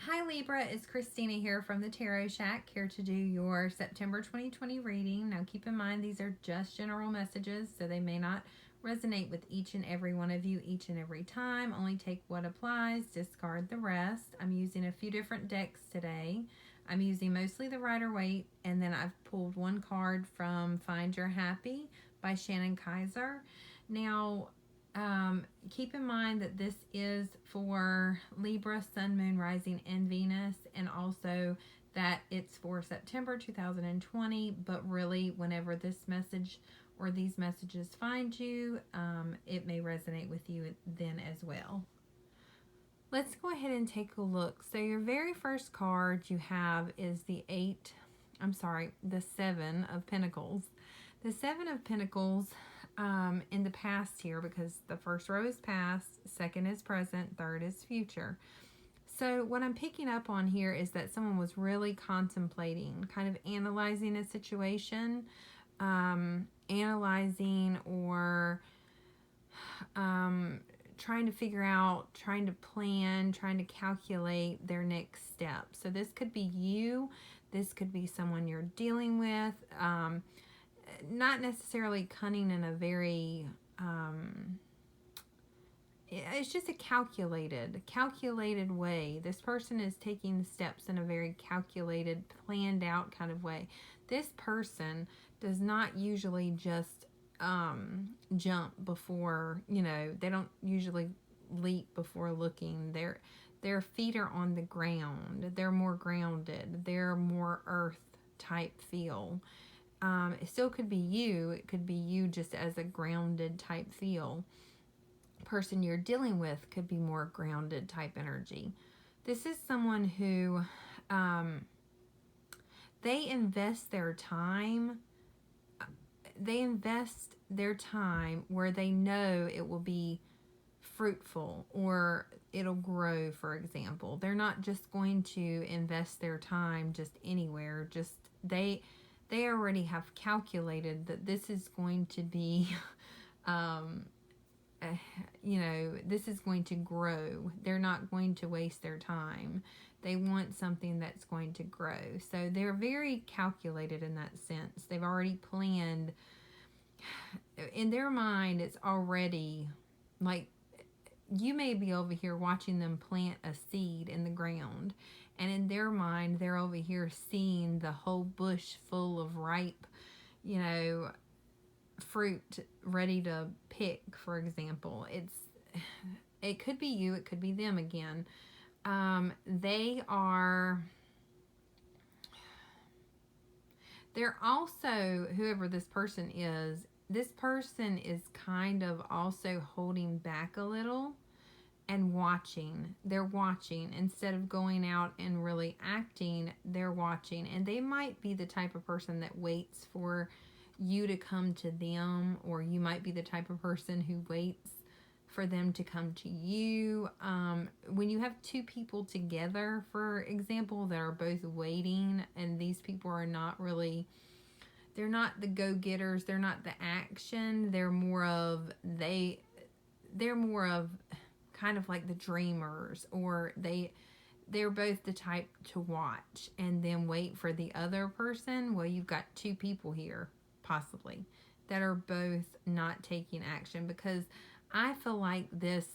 Hi Libra, it's Christina here from the Tarot Shack, here to do your September 2020 reading. Now keep in mind these are just general messages, so they may not resonate with each and every one of you each and every time. Only take what applies, discard the rest. I'm using a few different decks today. I'm using mostly the Rider-Waite, and then I've pulled one card from Find Your Happy by Shannon Kaiser. Now, keep in mind that this is for Libra, Sun, Moon, Rising, and Venus, and also that it's for September 2020, but really whenever this message or these messages find you, it may resonate with you then as well. Let's go ahead and take a look. So your very first card you have is the Seven of Pentacles. The Seven of Pentacles in the past here, because the first row is past, second is present, third is future. So what I'm picking up on here is that someone was really contemplating, kind of analyzing a situation, analyzing or trying to figure out, trying to plan, trying to calculate their next step. So this could be you, this could be someone you're dealing with, not necessarily cunning in a very, it's just a calculated way. This person is taking steps in a very calculated, planned out kind of way. This person does not usually just jump before, they don't usually leap before looking. Their feet are on the ground. They're more grounded. They're more earth type feel. It still could be you. It could be you just as a grounded type feel. Person you're dealing with could be more grounded type energy. This is someone who they invest their time. They invest their time where they know it will be fruitful or it'll grow, for example. They're not just going to invest their time just anywhere. Just they already have calculated that this is going to be, this is going to grow. They're not going to waste their time. They want something that's going to grow. So they're very calculated in that sense. They've already planned. In their mind, it's already like you may be over here watching them plant a seed in the ground. And in their mind, they're over here seeing the whole bush full of ripe, fruit ready to pick, for example. It could be you, it could be them again. They're also, whoever this person is kind of also holding back a little and watching. They're watching. Instead of going out and really acting, they're watching. And they might be the type of person that waits for you to come to them, or you might be the type of person who waits for them to come to you. When you have two people together, for example, that are both waiting, and these people are not really, they're not the go-getters, they're not the action, they're more of kind of like the dreamers, or they're both the type to watch and then wait for the other person. Well, you've got two people here, possibly, that are both not taking action, because I feel like this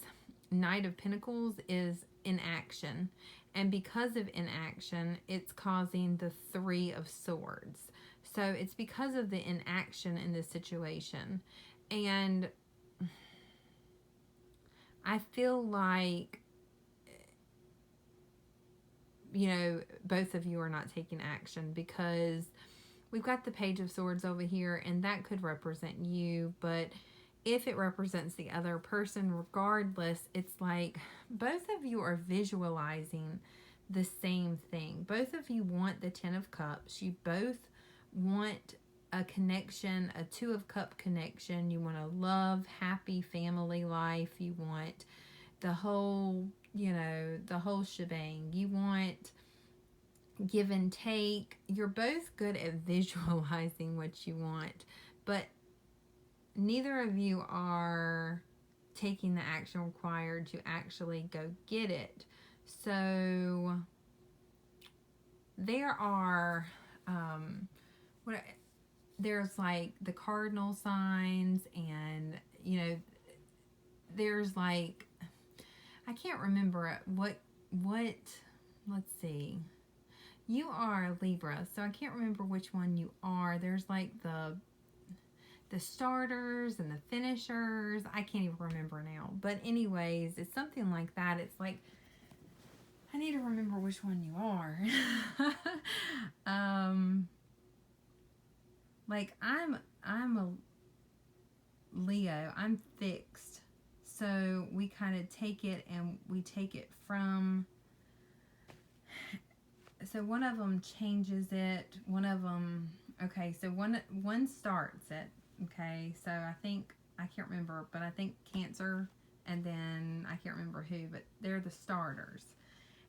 Knight of Pentacles is inaction. And because of inaction, it's causing the Three of Swords. So it's because of the inaction in this situation. And I feel like, both of you are not taking action, because we've got the Page of Swords over here, and that could represent you, but if it represents the other person, regardless, it's like both of you are visualizing the same thing. Both of you want the Ten of Cups. You both want a connection, a Two of Cup connection. You want a love, happy family life. You want the whole, the whole shebang. You want give and take. You're both good at visualizing what you want, but neither of you are taking the action required to actually go get it. So there are, what there's like the cardinal signs, and there's like, I can't remember what let's see. You are Libra, so I can't remember which one you are. There's like the starters and the finishers. I can't even remember now. But anyways, it's something like that. It's like, I need to remember which one you are. Like I'm a Leo. I'm fixed. So we kind of take it, and we take it from, so one of them changes it. One of them, okay, so one starts it. Okay, so I can't remember, but I think Cancer, and then I can't remember who, but they're the starters.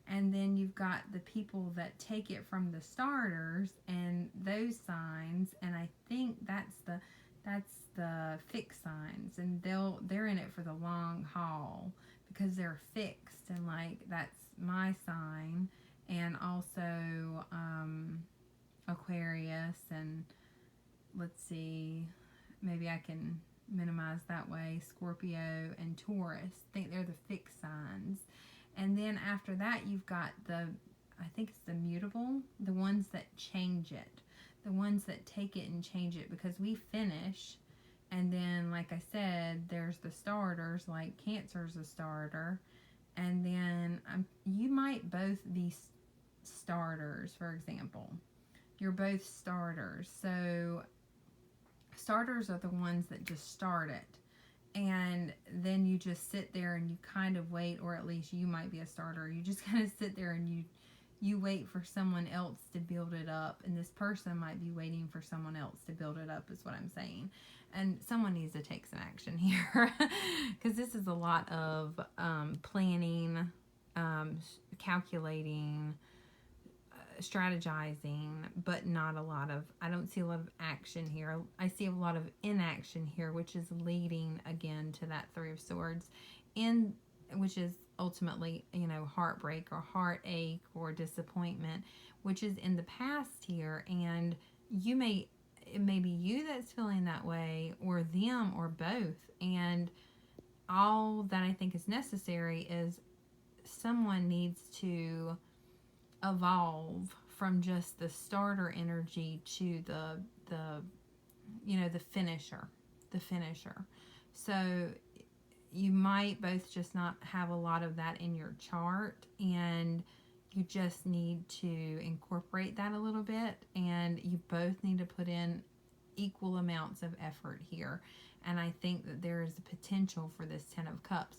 And then you've got the people that take it from the starters and those signs, and I think that's the fixed signs, and they're in it for the long haul because they're fixed, and like that's my sign, and also Aquarius, and let's see, maybe I can minimize that way, Scorpio and Taurus. I think they're the fixed signs. And then after that, you've got I think it's the mutable, the ones that change it, the ones that take it and change it, because we finish. And then, like I said, there's the starters, like Cancer's a starter. And then you might both be starters, for example. You're both starters. So starters are the ones that just start it. And then you just sit there and you kind of wait, or at least you might be a starter. You just kind of sit there and you wait for someone else to build it up. And this person might be waiting for someone else to build it up, is what I'm saying. And someone needs to take some action here, because this is a lot of planning, calculating, strategizing, but not a lot of, I don't see a lot of action here. I see a lot of inaction here, which is leading again to that Three of Swords, which is ultimately, heartbreak or heartache or disappointment, which is in the past here. And it may be you that's feeling that way, or them, or both. And all that I think is necessary is someone needs to evolve from just the starter energy to the finisher. So you might both just not have a lot of that in your chart, and you just need to incorporate that a little bit, and you both need to put in equal amounts of effort here. And I think that there is a potential for this 10 of Cups.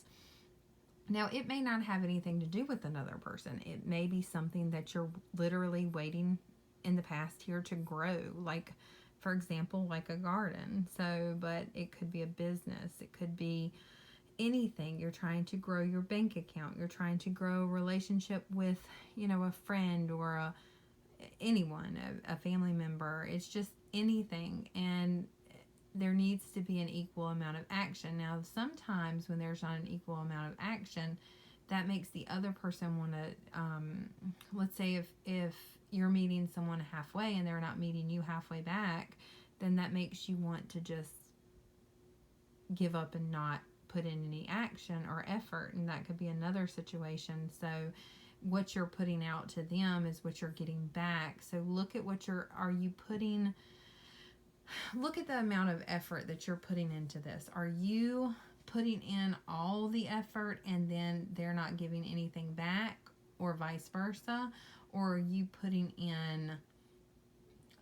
Now, it may not have anything to do with another person. It may be something that you're literally waiting in the past here to grow. Like, for example, like a garden. So, but it could be a business. It could be anything. You're trying to grow your bank account. You're trying to grow a relationship with, a friend or anyone, a family member. It's just anything. And there needs to be an equal amount of action. Now, sometimes when there's not an equal amount of action, that makes the other person want to, let's say if you're meeting someone halfway and they're not meeting you halfway back, then that makes you want to just give up and not put in any action or effort. And that could be another situation. So what you're putting out to them is what you're getting back. So look at look at the amount of effort that you're putting into this. Are you putting in all the effort and then they're not giving anything back, or vice versa? Or are you putting in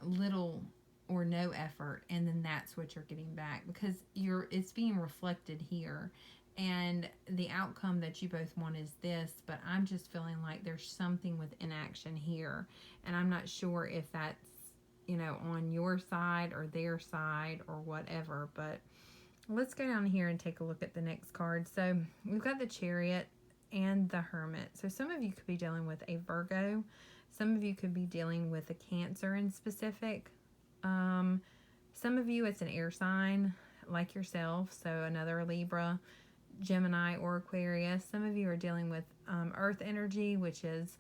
little or no effort and then that's what you're getting back? Because it's being reflected here, and the outcome that you both want is this, but I'm just feeling like there's something with inaction here, and I'm not sure if that's on your side or their side or whatever. But let's go down here and take a look at the next card. So we've got the Chariot and the Hermit. So some of you could be dealing with a Virgo. Some of you could be dealing with a Cancer in specific. Some of you, it's an air sign like yourself. So another Libra, Gemini, or Aquarius. Some of you are dealing with earth energy, which is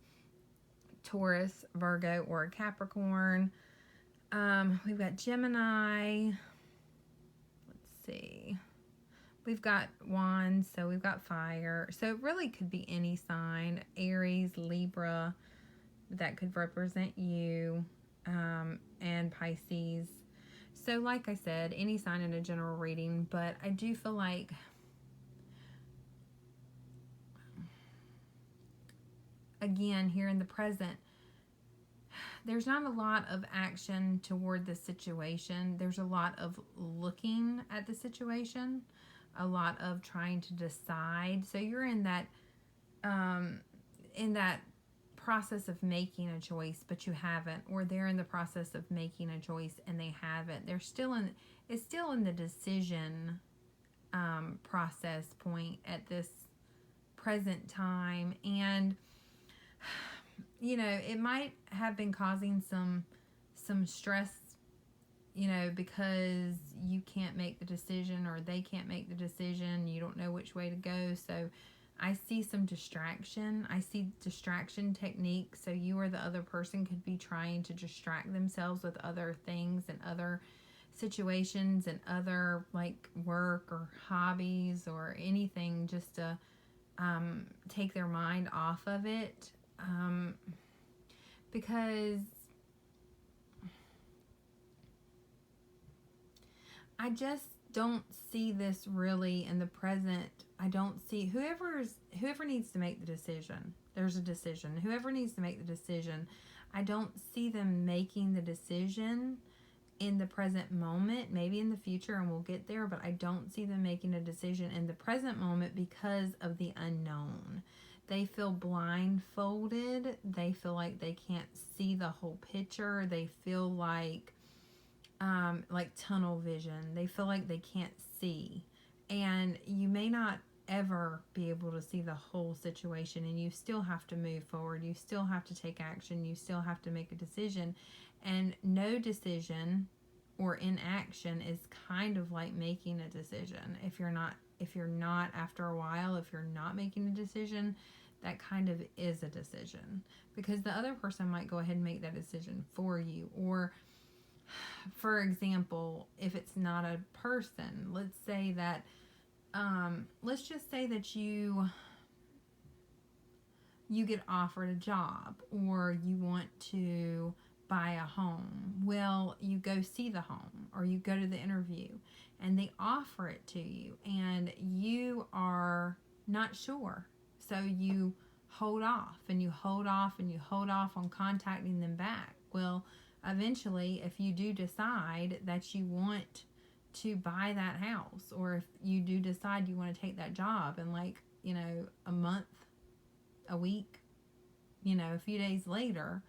Taurus, Virgo, or Capricorn. We've got Gemini. Let's see. We've got Wands, so we've got fire. So it really could be any sign. Aries, Libra, that could represent you, and Pisces. So like I said, any sign in a general reading, but I do feel like again, here in the present, there's not a lot of action toward the situation. There's a lot of looking at the situation, a lot of trying to decide. So you're in that process of making a choice, but you haven't, or they're in the process of making a choice and they haven't. They're still in. It's still in the decision process point at this present time, and you know, it might have been causing some stress, you know, because you can't make the decision or they can't make the decision. You don't know which way to go. So I see some distraction. I see distraction techniques. So you or the other person could be trying to distract themselves with other things and other situations and other like work or hobbies or anything, just to take their mind off of it. Because I just don't see this really in the present. I don't see whoever needs to make the decision. There's a decision. Whoever needs to make the decision, I don't see them making the decision in the present moment. Maybe in the future, and we'll get there, but I don't see them making a decision in the present moment because of the unknown. They feel blindfolded. They feel like they can't see the whole picture. They feel like tunnel vision. They feel like they can't see. And you may not ever be able to see the whole situation, and you still have to move forward. You still have to take action. You still have to make a decision. And no decision or inaction is kind of like making a decision. If you're not after a while, if you're not making a decision, that kind of is a decision, because the other person might go ahead and make that decision for you. Or for example, if it's not a person, let's say that let's just say that you get offered a job, or you want to buy a home. Well, you go see the home, or you go to the interview and they offer it to you and you are not sure. So you hold off and you hold off and you hold off on contacting them back. Well, eventually, if you do decide that you want to buy that house, or if you do decide you want to take that job, and like, you know, a month, a week, you know, a few days later,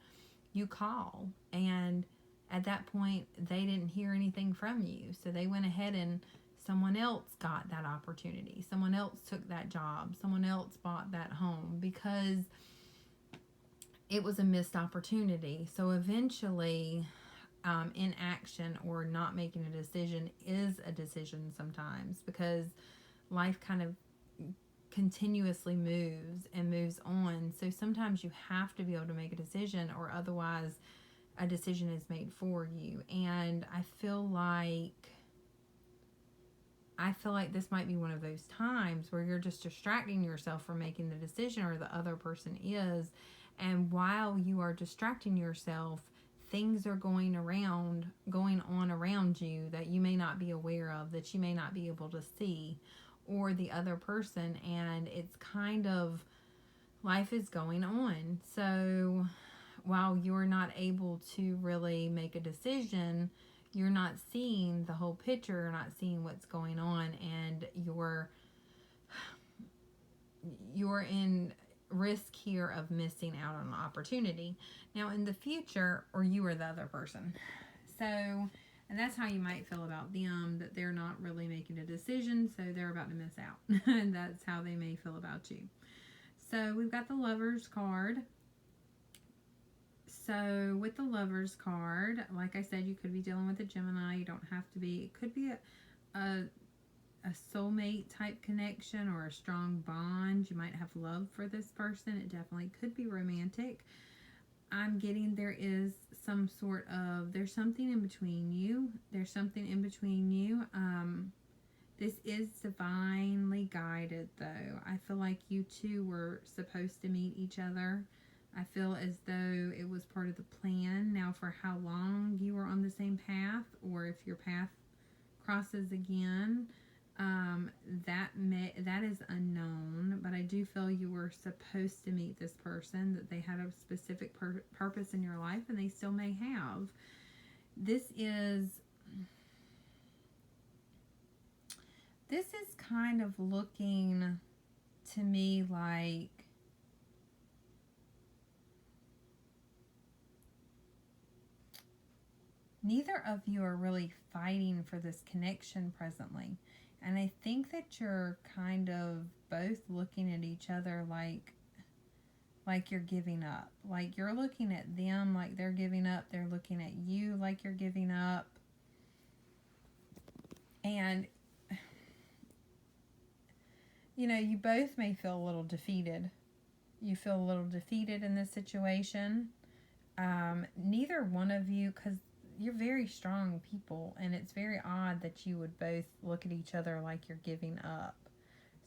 you call, and at that point they didn't hear anything from you, so they went ahead and someone else got that opportunity, someone else took that job, someone else bought that home, because it was a missed opportunity. So eventually inaction or not making a decision is a decision sometimes, because life kind of continuously moves and moves on. So sometimes you have to be able to make a decision, or otherwise a decision is made for you. And I feel like this might be one of those times where you're just distracting yourself from making the decision, or the other person is. And while you are distracting yourself, things are going on around you that you may not be aware of, that you may not be able to see, or the other person, and it's kind of, life is going on. So while you're not able to really make a decision, you're not seeing the whole picture, you're not seeing what's going on, and you're in risk here of missing out on an opportunity. Now in the future, or you or the other person. So, and that's how you might feel about them, that they're not really making a decision, so they're about to miss out. And that's how they may feel about you. So we've got the Lovers card. So with the Lovers card, like I said, you could be dealing with a Gemini. You don't have to be. It could be a soulmate type connection, or a strong bond. You might have love for this person. It definitely could be romantic. I'm getting there is some sort of, there's something in between you. There's something in between you. This is divinely guided, though. I feel like you two were supposed to meet each other. I feel as though it was part of the plan. Now, for how long you were on the same path, or if your path crosses again, that is unknown. But I do feel you were supposed to meet this person, that they had a specific purpose in your life, and they still may have. This is kind of looking to me like neither of you are really fighting for this connection presently. And I think that you're kind of both looking at each other like you're giving up. Like you're looking at them like they're giving up. They're looking at you like you're giving up. And you know, you both may feel a little defeated. You feel a little defeated in this situation. Neither one of you, because you're very strong people, and it's very odd that you would both look at each other like you're giving up.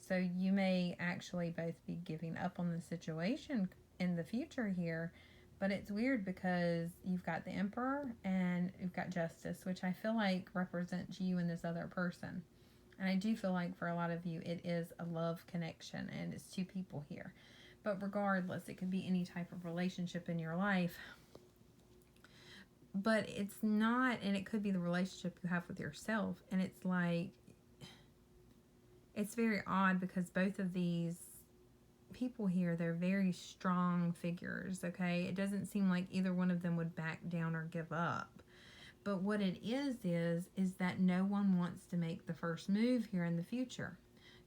So you may actually both be giving up on the situation in the future here, but it's weird because you've got the Emperor and you've got Justice, which I feel like represents you and this other person. And I do feel like for a lot of you, it is a love connection, and it's two people here. But regardless, it could be any type of relationship in your life. But it's not, and it could be the relationship you have with yourself. And it's like, it's very odd because both of these people here, they're very strong figures, okay? It doesn't seem like either one of them would back down or give up. But what it is that no one wants to make the first move here in the future.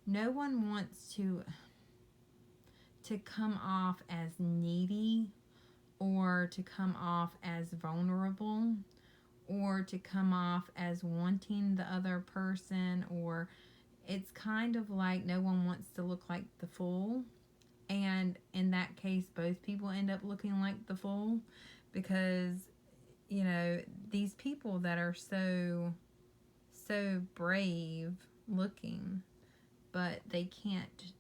No one wants to come off as needy, or to come off as vulnerable, or to come off as wanting the other person, or it's kind of like no one wants to look like the fool. And in that case, both people end up looking like the fool because, you know, these people that are so brave looking, but they can't,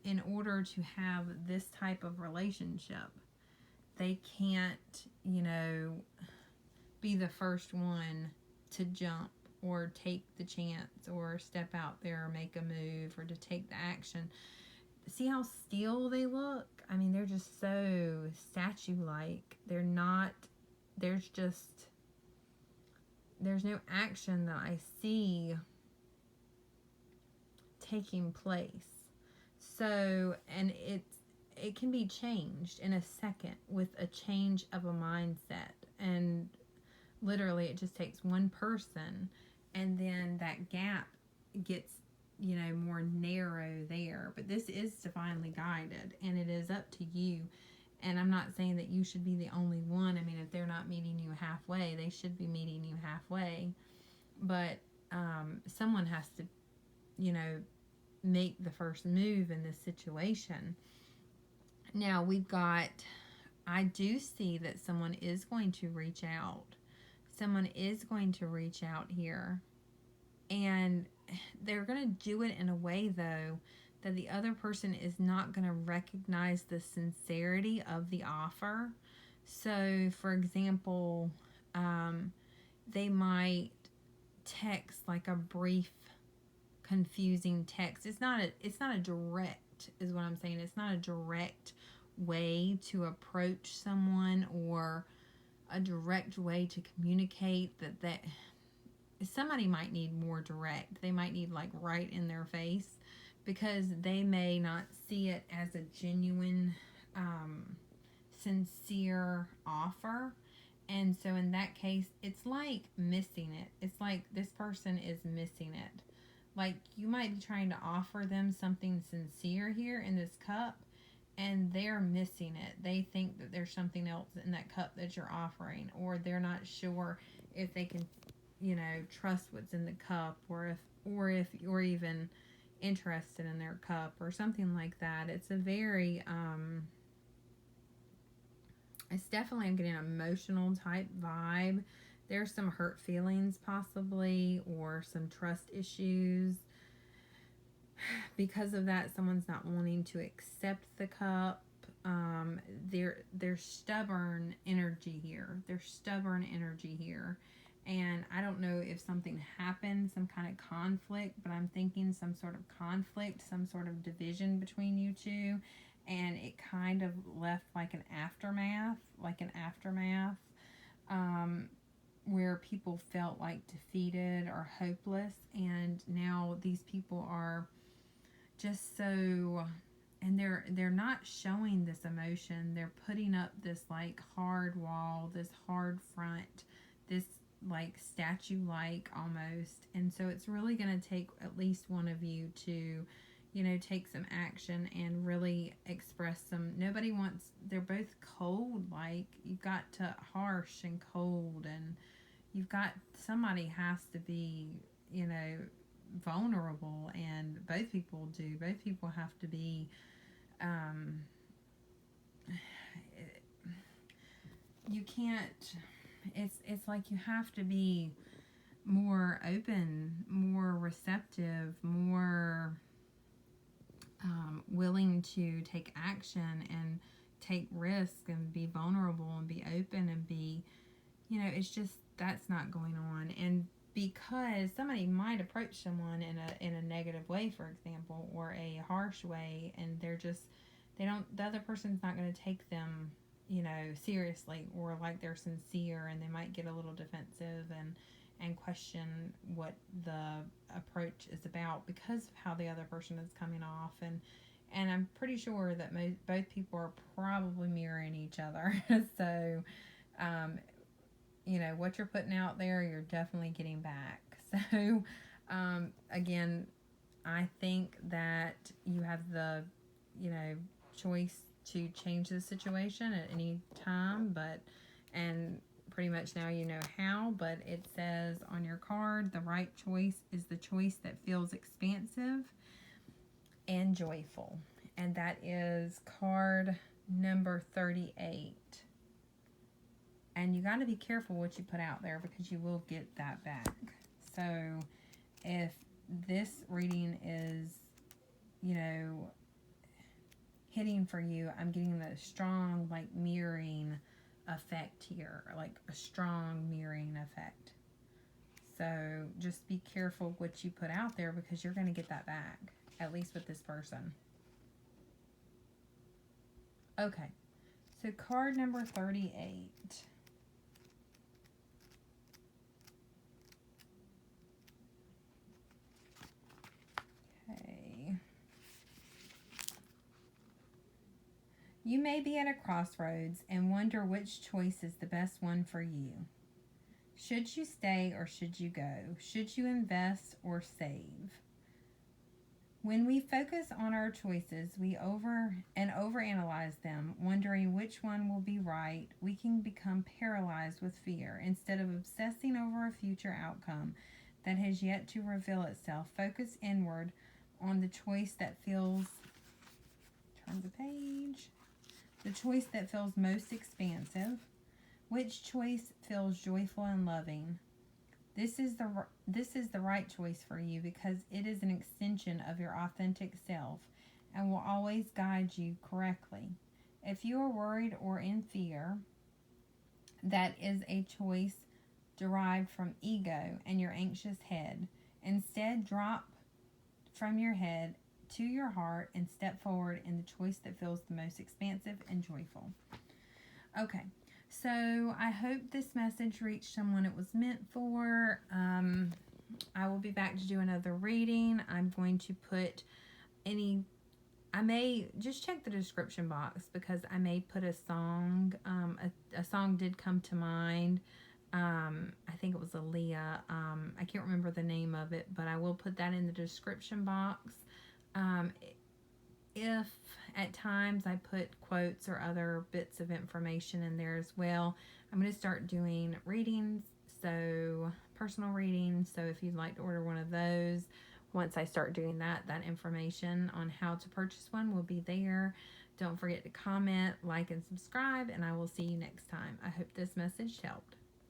in order to have this type of relationship, they can't, you know, be the first one to jump or take the chance or step out there or make a move or to take the action. See how still they look? I mean, they're just so statue-like. They're not, there's no action that I see taking place. So, and it can be changed in a second with a change of a mindset. And literally it just takes one person, and then that gap gets, you know, more narrow there. But this is divinely guided, and it is up to you. And I'm not saying that you should be the only one. I mean, if they're not meeting you halfway, they should be meeting you halfway. But someone has to, you know, make the first move in this situation. Now we've got, I do see that someone is going to reach out. Someone is going to reach out here. And they're going to do it in a way, though, that the other person is not going to recognize the sincerity of the offer. So, for example, they might text like a brief, confusing text. It's not a direct, is what I'm saying. It's not a direct way to approach someone or a direct way to communicate that somebody might need more direct. They might need like right in their face, because they may not see it as a genuine, sincere offer. And so in that case, it's like missing it. It's like this person is missing it. Like you might be trying to offer them something sincere here in this cup, and they're missing it. They think that there's something else in that cup that you're offering, or they're not sure if they can, you know, trust what's in the cup, or if you're even interested in their cup or something like that. It's a very It's definitely, I'm getting an emotional type vibe. There's some hurt feelings possibly, or some trust issues. Because of that, someone's not wanting to accept the cup. There's stubborn energy here. There's stubborn energy here. And I don't know if something happened, some kind of conflict, but I'm thinking some sort of conflict, some sort of division between you two. And it kind of left like an aftermath, where people felt like defeated or hopeless. And now these people are just so, and they're not showing this emotion. They're putting up this like hard wall, this hard front, this like statue like almost. And so it's really going to take at least one of you to, you know, take some action and really express some. Nobody wants, they're both cold, like you've got to harsh and cold, and you've got, somebody has to be, you know, vulnerable, and both people do. Both people have to be, you can't, it's like you have to be more open, more receptive, more willing to take action and take risk and be vulnerable and be open and be, you know, it's just, that's not going on. And because somebody might approach someone in a negative way, for example, or a harsh way, and they're just, they don't, the other person's not going to take them, you know, seriously, or like they're sincere, and they might get a little defensive and question what the approach is about because of how the other person is coming off. And I'm pretty sure that both people are probably mirroring each other. So, you know, what you're putting out there, you're definitely getting back. So, again, I think that you have the, you know, choice to change the situation at any time, and pretty much now you know how, but it says on your card, the right choice is the choice that feels expansive and joyful. And that is card number 38. And you got to be careful what you put out there, because you will get that back. So if this reading is, you know, hitting for you, I'm getting a strong, like, mirroring effect here, like a strong mirroring effect. So just be careful what you put out there, because you're going to get that back, at least with this person. Okay, so card number 38. Okay. You may be at a crossroads and wonder which choice is the best one for you. Should you stay or should you go? Should you invest or save? When we focus on our choices, we overanalyze them, wondering which one will be right, we can become paralyzed with fear. Instead of obsessing over a future outcome that has yet to reveal itself, focus inward on the choice that feels, turn the page, the choice that feels most expansive. Which choice feels joyful and loving? This is the right choice for you, because it is an extension of your authentic self and will always guide you correctly. If you are worried or in fear, that is a choice derived from ego and your anxious head. Instead, drop from your head to your heart and step forward in the choice that feels the most expansive and joyful. Okay. So I hope this message reached someone it was meant for. I will be back to do another reading. I'm going to put I may just check the description box, because I may put a song. A song did come to mind. I think it was Aaliyah. I can't remember the name of it, but I will put that in the description box. If at times I put quotes or other bits of information in there as well, I'm going to start doing readings, so personal readings. So if you'd like to order one of those, once I start doing that information on how to purchase one will be there. Don't forget to comment, like, and subscribe, and I will see you next time. I hope this message helped.